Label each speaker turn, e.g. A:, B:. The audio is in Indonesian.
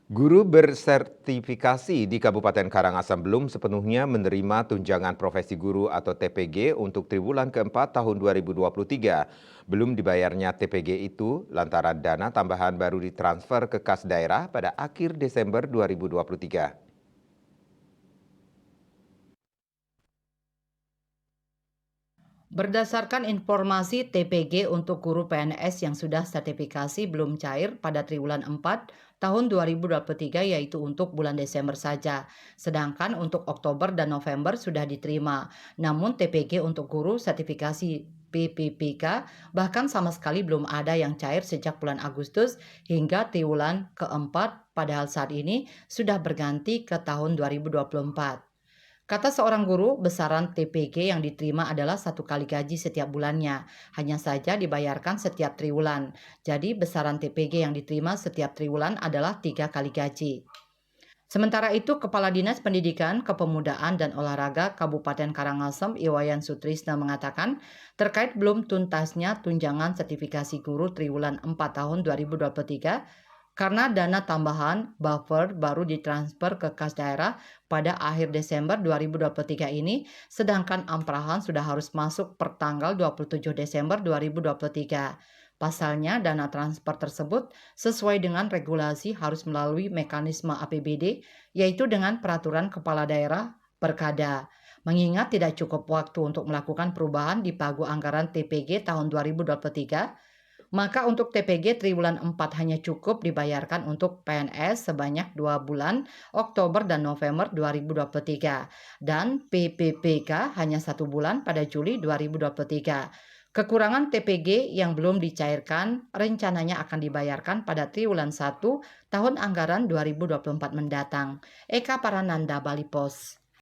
A: Guru bersertifikasi di Kabupaten Karangasem belum sepenuhnya menerima tunjangan profesi guru atau TPG untuk triwulan keempat tahun 2023. Belum dibayarnya TPG itu lantaran dana tambahan baru ditransfer ke kas daerah pada akhir Desember 2023.
B: Berdasarkan informasi TPG untuk guru PNS yang sudah sertifikasi belum cair pada triwulan 4 tahun 2023 yaitu untuk bulan Desember saja. Sedangkan untuk Oktober dan November sudah diterima. Namun TPG untuk guru sertifikasi PPPK bahkan sama sekali belum ada yang cair sejak bulan Agustus hingga triwulan keempat padahal saat ini sudah berganti ke tahun 2024. Kata seorang guru, besaran TPG yang diterima adalah satu kali gaji setiap bulannya, hanya saja dibayarkan setiap triwulan. Jadi besaran TPG yang diterima setiap triwulan adalah 3 kali gaji. Sementara itu, Kepala Dinas Pendidikan, Kepemudaan, dan Olahraga Kabupaten Karangasem, Iwayan Sutrisna mengatakan, terkait belum tuntasnya tunjangan sertifikasi guru triwulan 4 tahun 2023, karena dana tambahan buffer baru ditransfer ke kas daerah pada akhir Desember 2023 ini, sedangkan amprahan sudah harus masuk per tanggal 27 Desember 2023. Pasalnya, dana transfer tersebut sesuai dengan regulasi harus melalui mekanisme APBD, yaitu dengan peraturan kepala daerah Perkada. Mengingat tidak cukup waktu untuk melakukan perubahan di pagu anggaran TPG tahun 2023, maka untuk TPG triwulan 4 hanya cukup dibayarkan untuk PNS sebanyak 2 bulan Oktober dan November 2023 dan PPPK hanya 1 bulan pada Juli 2023. Kekurangan TPG yang belum dicairkan rencananya akan dibayarkan pada triwulan 1 tahun anggaran 2024 mendatang. Eka Parananda, Bali Pos.